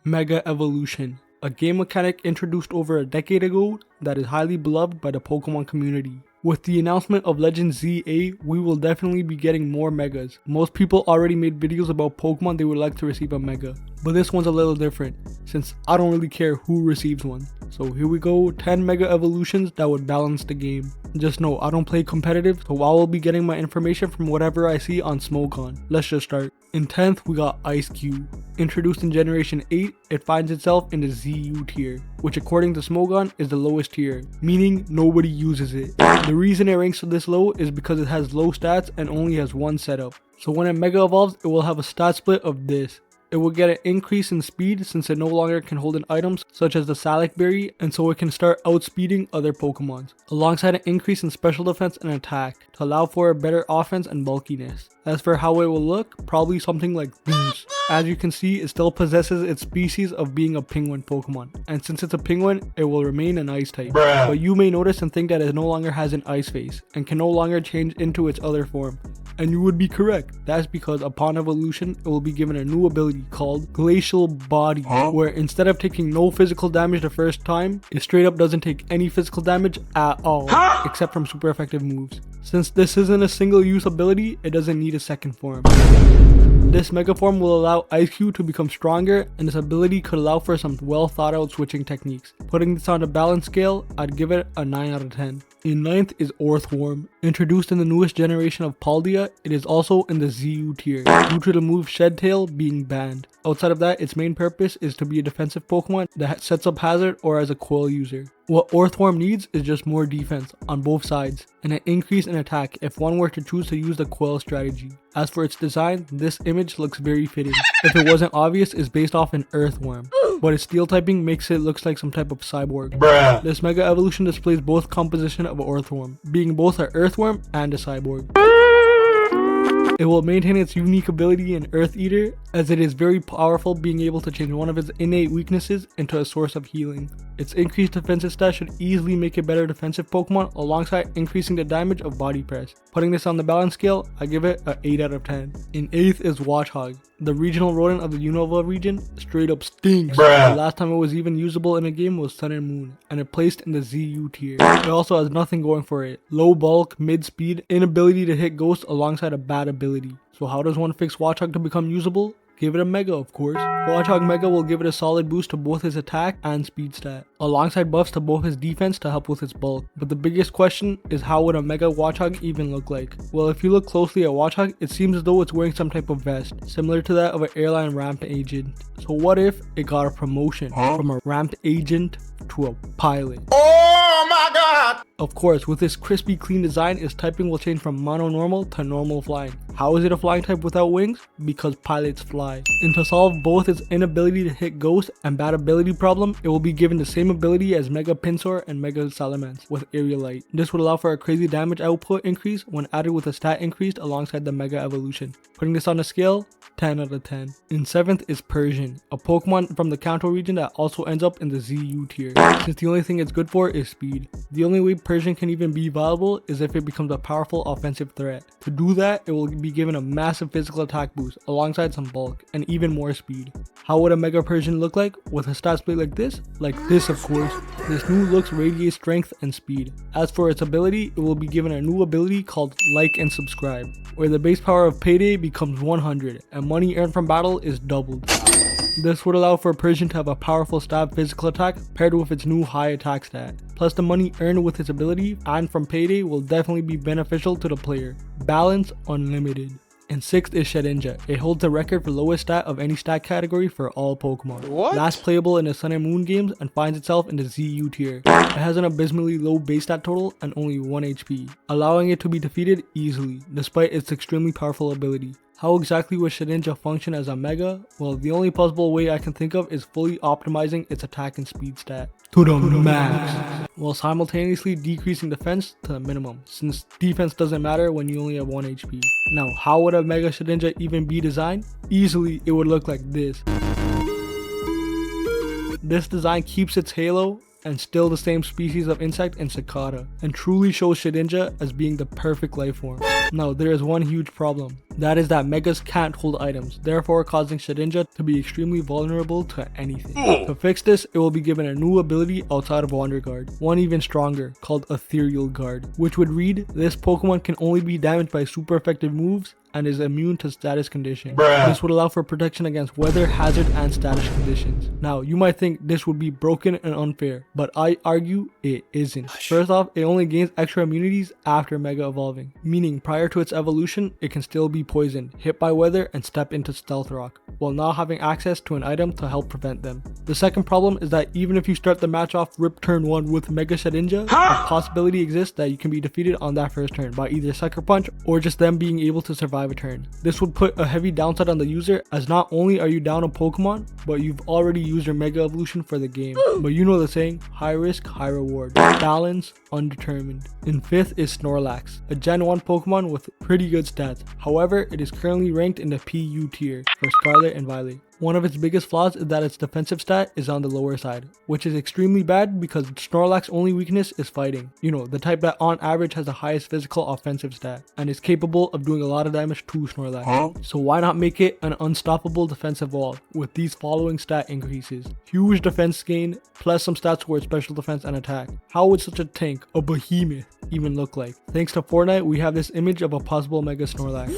Mega Evolution, a game mechanic introduced over a decade ago that is highly beloved by the Pokemon community. With the announcement of Legend ZA, we will definitely be getting more Megas. Most people already made videos about Pokemon they would like to receive a Mega, but this one's a little different, since I don't really care who receives one. So here we go, 10 Mega Evolutions that would balance the game. Just know, I don't play competitive, so I will be getting my information from whatever I see on Smokon. Let's just start. In 10th, we got Ice Cube. Introduced in Generation 8, it finds itself in the ZU tier, which according to Smogon is the lowest tier, meaning nobody uses it. The reason it ranks this low is because it has low stats and only has one setup. So when it Mega Evolves, it will have a stat split of this. It will get an increase in speed since it no longer can hold in items such as the Salac Berry, and so it can start outspeeding other Pokemons, alongside an increase in special defense and attack to allow for a better offense and bulkiness. As for how it will look, probably something like this. As you can see, it still possesses its species of being a penguin Pokemon, and since it's a penguin, it will remain an ice type. But you may notice and think that it no longer has an ice face, and can no longer change into its other form. And you would be correct. That's because upon evolution, it will be given a new ability called Glacial Body, where instead of taking no physical damage the first time, it straight up doesn't take any physical damage at all, except from super effective moves. Since this isn't a single use ability, it doesn't need a second form. This Mega Form will allow Ice-Cube to become stronger, and this ability could allow for some well thought out switching techniques. Putting this on a balance scale, I'd give it a 9 out of 10. In 9th is Orthworm. Introduced in the newest generation of Paldea, it is also in the ZU tier, due to the move Shed Tail being banned. Outside of that, its main purpose is to be a defensive Pokemon that sets up Hazard or as a Coil user. What Orthworm needs is just more defense on both sides, and an increase in attack if one were to choose to use the Coil strategy. As for its design, this image looks very fitting. If it wasn't obvious, it's based off an Earthworm, but its steel typing makes it look like some type of cyborg. This Mega Evolution displays both composition of an Earthworm, being both an Earthworm and a cyborg. It will maintain its unique ability in Earth Eater, as it is very powerful, being able to change one of its innate weaknesses into a source of healing. Its increased defensive stat should easily make it better defensive Pokemon, alongside increasing the damage of Body Press. Putting this on the balance scale, I give it a 8 out of 10. In 8th is Watchog. The regional rodent of the Unova region straight up stinks. The last time it was even usable in a game was Sun and Moon, and it placed in the ZU tier. It also has nothing going for it. Low bulk, mid speed, inability to hit ghosts alongside a bad ability. So how does one fix Watchog to become usable? Give it a Mega, of course. Watchog Mega will give it a solid boost to both his attack and speed stat, alongside buffs to both his defense to help with its bulk. But the biggest question is, how would a Mega Watchog even look like? Well, if you look closely at Watchog, it seems as though it's wearing some type of vest, similar to that of an airline ramped agent. So what if it got a promotion from a ramped agent to a pilot? Oh my god! Of course, with this crispy clean design, its typing will change from mono normal to normal flying. How is it a flying type without wings? Because pilots fly. And to solve both its inability to hit ghosts and bad ability problem, it will be given the same ability as Mega Pinsir and Mega Salamence with Aerialite. This would allow for a crazy damage output increase when added with a stat increase alongside the Mega Evolution. Putting this on a scale, 10 out of 10. In 7th is Persian, a Pokemon from the Kanto region that also ends up in the ZU tier, since the only thing it's good for is speed. The only way Persian can even be viable is if it becomes a powerful offensive threat. To do that, it will be given a massive physical attack boost alongside some bulk and even more speed. How would a Mega Persian look like? With a stat split like this? Like this, of course. This new looks radiates strength and speed. As for its ability, it will be given a new ability called Like and Subscribe, where the base power of Payday becomes 100 and money earned from battle is doubled. This would allow for Persian to have a powerful stab physical attack paired with its new high attack stat. Plus the money earned with its ability and from Payday will definitely be beneficial to the player. Balance unlimited. And 6th is Shedinja. It holds the record for lowest stat of any stat category for all Pokemon. Last playable in the Sun and Moon games and finds itself in the ZU tier. It has an abysmally low base stat total and only 1 HP, allowing it to be defeated easily, despite its extremely powerful ability. How exactly would Shedinja function as a Mega? Well, the only possible way I can think of is fully optimizing its attack and speed stat to the max, while simultaneously decreasing defense to the minimum, since defense doesn't matter when you only have 1 HP. Now, how would a Mega Shedinja even be designed? Easily, it would look like this. This design keeps its halo and still the same species of insect in Cicada, and truly shows Shedinja as being the perfect life form. Now, there is one huge problem. That is that Megas can't hold items, therefore causing Shedinja to be extremely vulnerable to anything. To fix this, it will be given a new ability outside of Wander Guard, one even stronger, called Ethereal Guard, which would read, this Pokemon can only be damaged by super effective moves and is immune to status conditions. This would allow for protection against weather, hazard, and status conditions. Now, you might think this would be broken and unfair, but I argue it isn't. First off, it only gains extra immunities after Mega Evolving, meaning prior to its evolution, it can still be poisoned, hit by weather, and step into Stealth Rock, while now having access to an item to help prevent them. The second problem is that even if you start the match off Rip Turn 1 with Mega Shedinja, a possibility exists that you can be defeated on that first turn by either Sucker Punch or just them being able to survive a turn. This would put a heavy downside on the user, as not only are you down a Pokemon, but you've already used your Mega Evolution for the game. But you know the saying, high risk, high reward. Balance, undetermined. In 5th is Snorlax, a Gen 1 Pokemon with pretty good stats. However, it is currently ranked in the PU tier for Scarlet and Violet. One of its biggest flaws is that its defensive stat is on the lower side, which is extremely bad because Snorlax's only weakness is fighting. You know, the type that on average has the highest physical offensive stat, and is capable of doing a lot of damage to Snorlax. So why not make it an unstoppable defensive wall with these following stat increases? Huge defense gain, plus some stats towards special defense and attack. How would such a tank, a behemoth, even look like? Thanks to Fortnite, we have this image of a possible Mega Snorlax.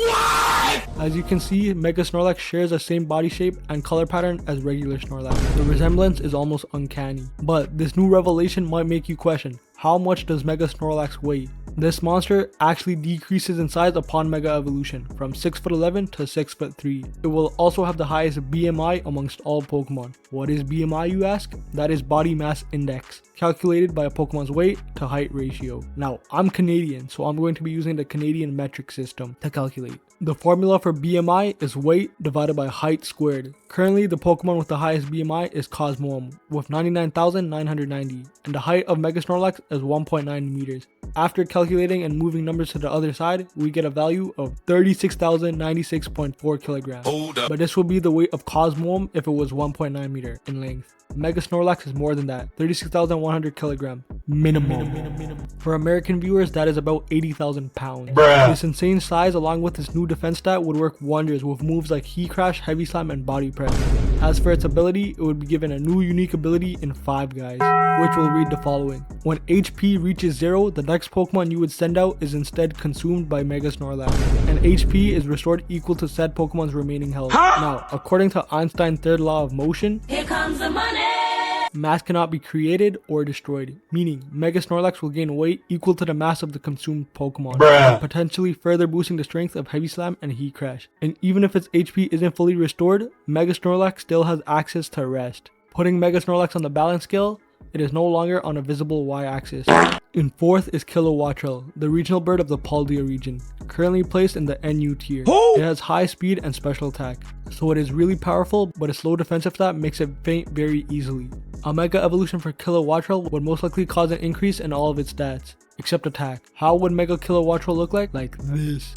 As you can see, Mega Snorlax shares the same body shape and color pattern as regular Snorlax. The resemblance is almost uncanny. But this new revelation might make you question, how much does Mega Snorlax weigh? This monster actually decreases in size upon Mega Evolution, from 6'11" to 6'3". It will also have the highest BMI amongst all Pokemon. What is BMI, you ask? That is Body Mass Index, calculated by a Pokemon's weight to height ratio. Now, I'm Canadian, so I'm going to be using the Canadian metric system to calculate. The formula for BMI is weight divided by height squared. Currently, the Pokemon with the highest BMI is Cosmoem with 99,990, and the height of Mega Snorlax is 1.9 meters. After calculating and moving numbers to the other side, we get a value of 36,096.4 kilograms. But this would be the weight of Cosmoem if it was 1.9 meter in length. Mega Snorlax is more than that, 36,100 kilograms minimum. For American viewers, that is about 80,000 pounds. This insane size along with its new defense stat would work wonders with moves like Heat Crash, Heavy Slam, and Body Press. As for its ability, it would be given a new unique ability in Five Guys, which will read the following. When HP reaches 0, the next Pokemon you would send out is instead consumed by Mega Snorlax, and HP is restored equal to said Pokemon's remaining health. Now, according to Einstein's third law of motion, here comes the money! Mass cannot be created or destroyed, meaning Mega Snorlax will gain weight equal to the mass of the consumed Pokemon, potentially further boosting the strength of Heavy Slam and Heat Crash. And even if its HP isn't fully restored, Mega Snorlax still has access to rest. Putting Mega Snorlax on the balance scale, it is no longer on a visible y-axis. In 4th is Kilowattrel, the regional bird of the Paldea region, currently placed in the NU tier. It has high speed and special attack, so it is really powerful, but its low defensive stat makes it faint very easily. A Mega Evolution for Kilowattrel would most likely cause an increase in all of its stats, except attack. How would Mega Kilowattrel look like? Like this.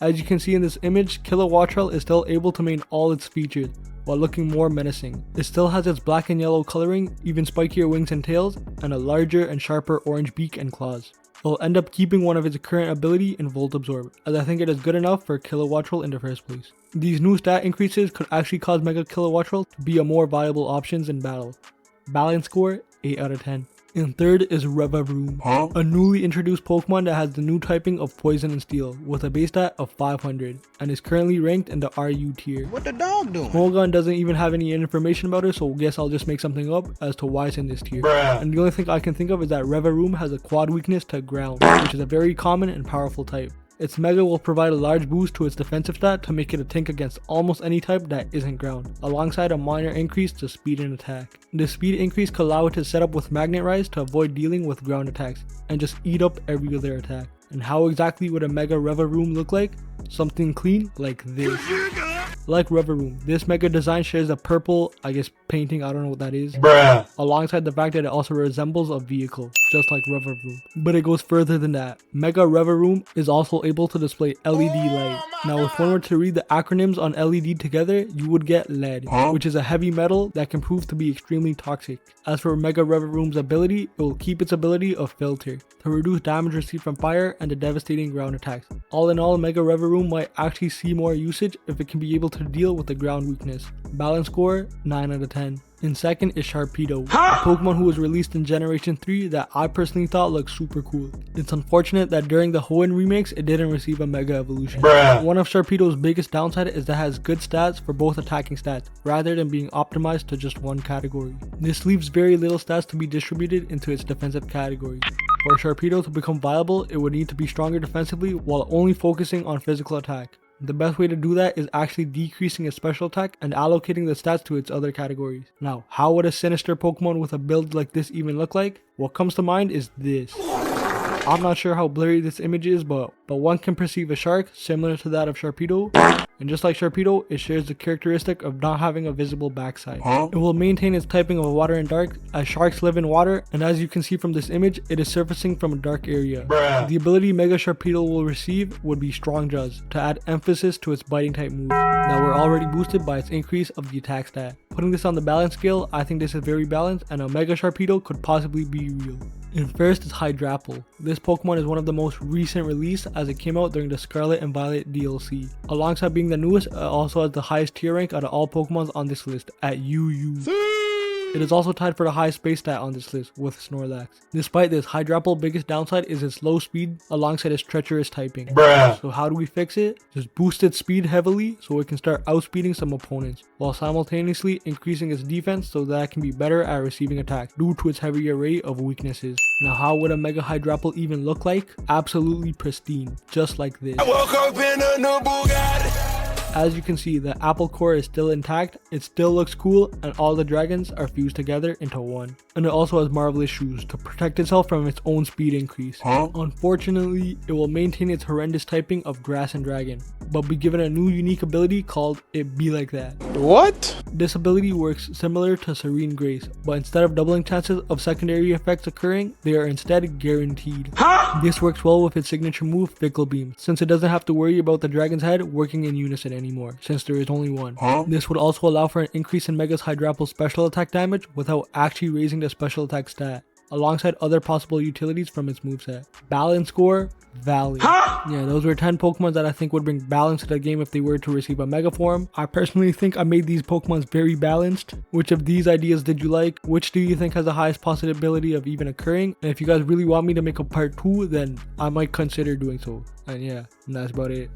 As you can see in this image, Kilowattrel is still able to maintain all its features, while looking more menacing. It still has its black and yellow coloring, even spikier wings and tails, and a larger and sharper orange beak and claws. It'll end up keeping one of its current ability in Volt Absorb, as I think it is good enough for Kilowattrel in the first place. These new stat increases could actually cause Mega Kilowattrel to be a more viable option in battle. Balance score, 8 out of 10. In 3rd is Revavroom, a newly introduced Pokemon that has the new typing of Poison and Steel, with a base stat of 500, and is currently ranked in the RU tier. What the dog doing? Smolgan doesn't even have any information about it, so I guess I'll just make something up as to why it's in this tier. And the only thing I can think of is that Revavroom has a quad weakness to ground, which is a very common and powerful type. Its Mega will provide a large boost to its defensive stat to make it a tank against almost any type that isn't ground, alongside a minor increase to speed and attack. This speed increase could allow it to set up with Magnet Rise to avoid dealing with ground attacks, and just eat up every other attack. And how exactly would a Mega Revavroom look like? Something clean like this. Like Revavroom, this Mega design shares a purple, I guess painting, I don't know what that is, alongside the fact that it also resembles a vehicle. just like Revavroom. But it goes further than that. Mega Revavroom is also able to display LED light. Now if one were to read the acronyms on LED together, you would get lead, which is a heavy metal that can prove to be extremely toxic. As for Mega Revavroom's ability, it will keep its ability of Filter to reduce damage received from fire and the devastating ground attacks. All in all, Mega Revavroom might actually see more usage if it can be able to deal with the ground weakness. Balance score 9 out of 10. In second is Sharpedo, a Pokemon who was released in Generation 3 that I personally thought looked super cool. It's unfortunate that during the Hoenn remakes it didn't receive a Mega Evolution. One of Sharpedo's biggest downside is that it has good stats for both attacking stats, rather than being optimized to just one category. This leaves very little stats to be distributed into its defensive categories. For Sharpedo to become viable, it would need to be stronger defensively while only focusing on physical attack. The best way to do that is actually decreasing its special attack and allocating the stats to its other categories. Now, how would a sinister Pokemon with a build like this even look like? What comes to mind is this. I'm not sure how blurry this image is, but one can perceive a shark similar to that of Sharpedo. And just like Sharpedo, it shares the characteristic of not having a visible backside. It will maintain its typing of water and dark, as sharks live in water, and as you can see from this image, it is surfacing from a dark area. The ability Mega Sharpedo will receive would be Strong Jaws, to add emphasis to its biting type moves that were already boosted by its increase of the attack stat. Putting this on the balance scale, I think this is very balanced and a Mega Sharpedo could possibly be real. And first is Hydrapple. This Pokemon is one of the most recent released as it came out during the Scarlet and Violet DLC. Alongside being the newest, it also has the highest tier rank out of all Pokemons on this list at UU. It is also tied for the highest base stat on this list with Snorlax. Despite this, Hydrapple's biggest downside is its low speed alongside its treacherous typing. So how do we fix it? Just boost its speed heavily so it can start outspeeding some opponents, while simultaneously increasing its defense so that it can be better at receiving attacks due to its heavy array of weaknesses. Now how would a Mega Hydrapple even look like? Absolutely pristine, just like this. I woke up in a new Bugatti. As you can see, the apple core is still intact, it still looks cool, and all the dragons are fused together into one. And it also has marvelous shoes to protect itself from its own speed increase. Unfortunately, it will maintain its horrendous typing of grass and dragon, but be given a new unique ability called It Be Like That. What? This ability works similar to Serene Grace, but instead of doubling chances of secondary effects occurring, they are instead guaranteed. This works well with its signature move, Fickle Beam, since it doesn't have to worry about the dragon's head working in unison anymore, since there is only one. This would also allow for an increase in Mega's Hydrapple's special attack damage without actually raising the special attack stat, alongside other possible utilities from its moveset. Balance score, valid. Yeah, those were 10 Pokemon that I think would bring balance to the game if they were to receive a Mega form. I personally think I made these Pokemon very balanced. Which of these ideas did you like? Which do you think has the highest possibility of even occurring? And if you guys really want me to make a part 2, then I might consider doing so. And yeah, that's about it.